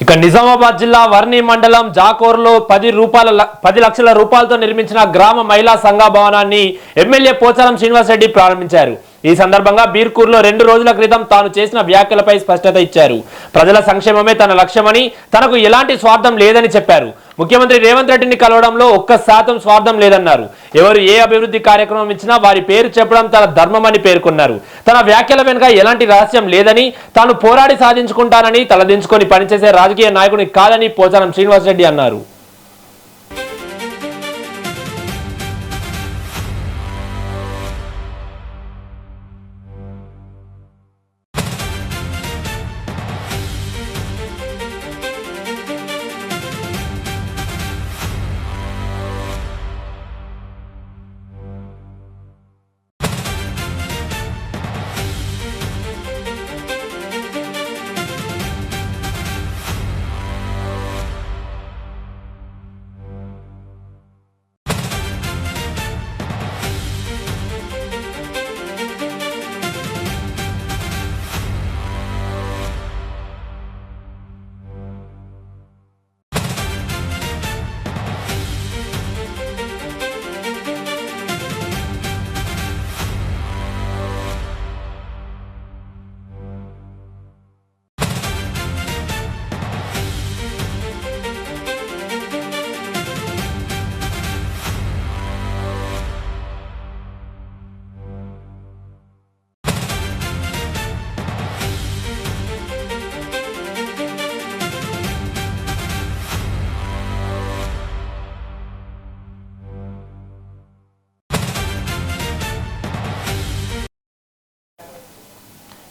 ఇక నిజామాబాద్ జిల్లా వర్ణి మండలం జాకోర్లో 10 లక్షల రూపాయలతో నిర్మించిన గ్రామ మహిళా సంఘ భవనాన్ని ఎమ్మెల్యే పోచారం శ్రీనివాస్ రెడ్డి ప్రారంభించారు. ఈ సందర్భంగా బీర్కూర్లో 2 రోజుల క్రితం తాను చేసిన వ్యాఖ్యలపై స్పష్టత ఇచ్చారు. ప్రజల సంక్షేమమే తన లక్ష్యమని, తనకు ఎలాంటి స్వార్థం లేదని చెప్పారు. ముఖ్యమంత్రి రేవంత్ రెడ్డిని కలవడంలో 1% స్వార్థం లేదన్నారు. ఎవరు ఏ అభివృద్ధి కార్యక్రమం ఇచ్చినా వారి పేరు చెప్పడం తన ధర్మమని పేర్కొన్నారు. తన వ్యాఖ్యల వెనుక ఎలాంటి రహస్యం లేదని, తాను పోరాడి సాధించుకుంటానని, తలదించుకొని పనిచేసే రాజకీయ నాయకుని కాదని పోచారం శ్రీనివాస్ రెడ్డి అన్నారు.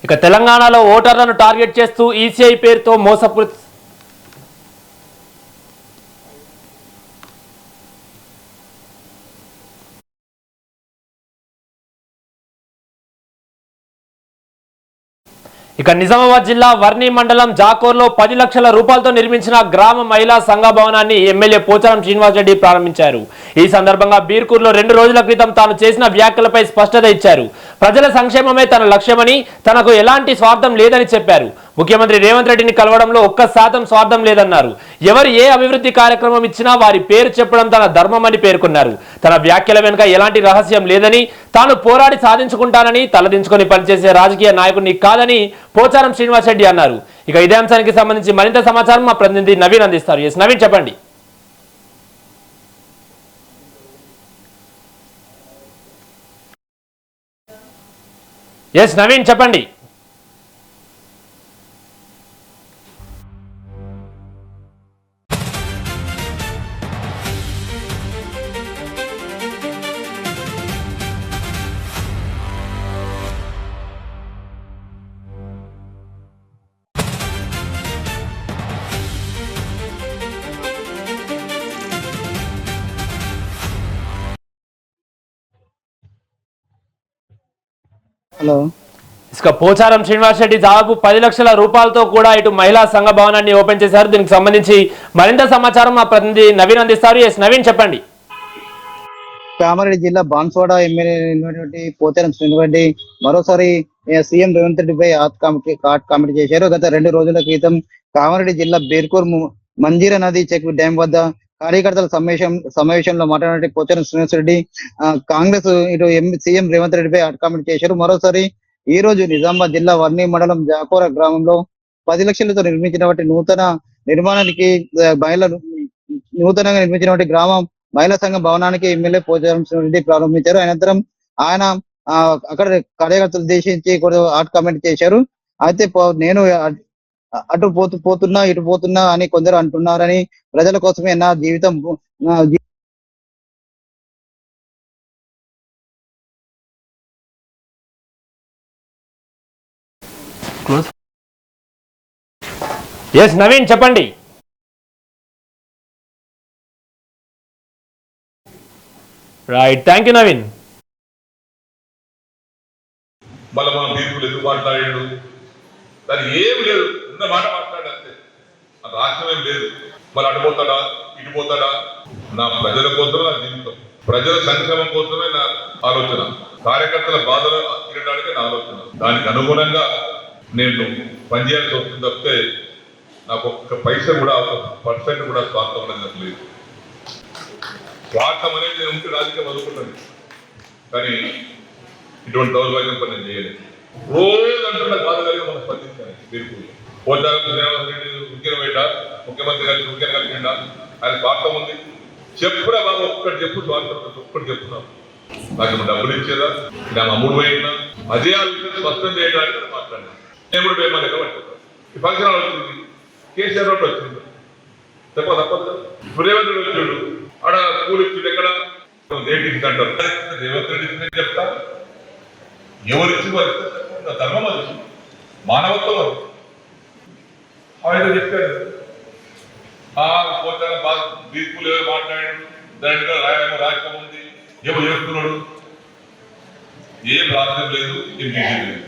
ఇక తెలంగాణలో ఓటర్లను టార్గెట్ చేస్తూ ఈసీఐ పేరుతో మోసపూరిత ఇక నిజామాబాద్ జిల్లా వర్ణి మండలం జాకోర్లో 10 లక్షల రూపాయలతో నిర్మించిన గ్రామ మహిళా సంఘ భవనాన్ని ఎమ్మెల్యే పోచారం శ్రీనివాస్ రెడ్డి ప్రారంభించారు. ఈ సందర్భంగా బీర్కూర్లో 2 రోజుల క్రితం తాను చేసిన వ్యాఖ్యలపై స్పష్టత ఇచ్చారు. ప్రజల సంక్షేమమే తన లక్ష్యమని, తనకు ఎలాంటి స్వార్థం లేదని చెప్పారు. ముఖ్యమంత్రి రేవంత్ రెడ్డిని కలవడంలో 1% స్వార్థం లేదన్నారు. ఎవరు ఏ అభివృద్ధి కార్యక్రమం ఇచ్చినా వారి పేరు చెప్పడం తన ధర్మమని పేర్కొన్నారు. తన వ్యాఖ్యల వెనుక ఎలాంటి రహస్యం లేదని, తాను పోరాడి సాధించుకుంటానని, తలదించుకొని పనిచేసే రాజకీయ నాయకుడిని కాదని పోచారం శ్రీనివాస్ రెడ్డి అన్నారు. ఇక ఇదే అంశానికి సంబంధించి మరింత సమాచారం మా ప్రతినిధి నవీన్ అందిస్తారు. ఎస్ నవీన్, చెప్పండి. ఎస్ నవీన్, చెప్పండి. హలో, ఇసుక పోచారం శ్రీనివాస్ రెడ్డి దాదాపు 10 లక్షల రూపాయలతో కూడా ఇటు మహిళా సంఘ భవనాన్ని ఓపెన్ చేశారు. దీనికి సంబంధించి మరింత సమాచారం మా ప్రతినిధి నవీన్ అందిస్తారు. ఎస్ నవీన్, చెప్పండి. కామారెడ్డి జిల్లా బాన్స్వాడ ఎమ్మెల్యే పోచారం శ్రీనివాస్ రెడ్డి మరోసారి సీఎం రేవంత్ రెడ్డిపై హాట్ కామెంట్ చేశారు. గత 2 రోజుల క్రితం కామారెడ్డి జిల్లా బేర్కూర్ మంజీరా నది చెక్ డ్యాం వద్ద కార్యకర్తల సమావేశంలో మాట్లాడిన పోచారం శ్రీనివాస్ రెడ్డి కాంగ్రెస్ ఇటు సీఎం రేవంత్ రెడ్డిపై హాట్ కామెంట్ చేశారు. మరోసారి ఈ రోజు నిజామాబాద్ జిల్లా వర్ణి మండలం జాకోర గ్రామంలో 10 లక్షలతో నిర్మించినటువంటి నూతనంగా నిర్మించినటువంటి గ్రామం మహిళా సంఘం భవనానికి ఎమ్మెల్యే పోచారం శ్రీనివాస్ రెడ్డి ప్రారంభించారు. అనంతరం ఆయన అక్కడ కార్యకర్తలు ఉద్దేశించి కూడా హాట్ కామెంట్ చేశారు. అయితే నేను అటు పోతున్నా ఇటు పోతున్నా అని కొందరు అంటున్నారని, ప్రజల కోసమే నా జీవితం ఎస్ నవీన్, చెప్పండి. Right, thank you Naveen. మళ్ళీ మనం తీర్పులు ఎందుకు మాట్లాడాడు, దానికి ఏం లేదు, ఉన్న మాట మాట్లాడంతే. రాష్ట్రం ఏం లేదు. మళ్ళీ అటుపోతాడా ఇటుపోతాడా? నా ప్రజల కోసమే నా జీవితం, ప్రజల సంక్షేమం కోసమే నా ఆలోచన, కార్యకర్తల బాధలు తీరడానికి నా ఆలోచన. దానికి అనుగుణంగా నేను పనిచేయాల్సి వస్తుంది తప్పితే నాకు ఒక్క పైసా కూడా ఒక పర్సెంట్ కూడా స్వార్థం అనేది నాకు లేదు. స్వార్థం అనేది నేను ఉంటే రాజకీయం వదులుకున్నాను, కానీ ఇటువంటి దౌర్భాగ్యం పని నేను చేయలేదు. రోజు అంటున్న బాధ కలిగి మనం స్పందించాను. బీర్పూర్ పోచారం శ్రీనివాస్ రెడ్డి ఉద్యోగం పెట్టా, ముఖ్యమంత్రి గారికి ముఖ్యంగా కలిగిండా, ఆయన స్వార్థం ఉంది. చెప్పురా బాబు, ఒక్కటి చెప్పు స్వార్థం, ఒక్కటి చెప్తున్నాను. నాకు డబ్బులు ఇచ్చేదా, నా అమ్ముడు పోయినా, అదే ఆ విషయం స్పష్టం చేయడానికి మాట్లాడినా. నేను కూడా పేమని ఎక్కడ పట్టుకుంటాను. ఈ ఫంక్షన్ హాల్ వచ్చింది, కేసీఆర్ రోడ్డు వచ్చింది, చెప్ప తప్పదు కదా. రేవంత్ రెడ్డి వచ్చాడు, ఆడ స్కూల్ ఇచ్చింది, ఎక్కడ దేనికి అంటారు. రేవంత్ రెడ్డి చెప్తా, ఎవరిచ్చి వారు ధర్మం అది, మానవత్వం అది. ఆయన చెప్పాడు పోతాను బాగా బీర్పులు మాట్లాడాడు, దాంట్లో రాష్ట్రం ఉంది, ఏమో చేస్తున్నాడు, ఏం రాష్ట్రం లేదు, ఏం లేదు.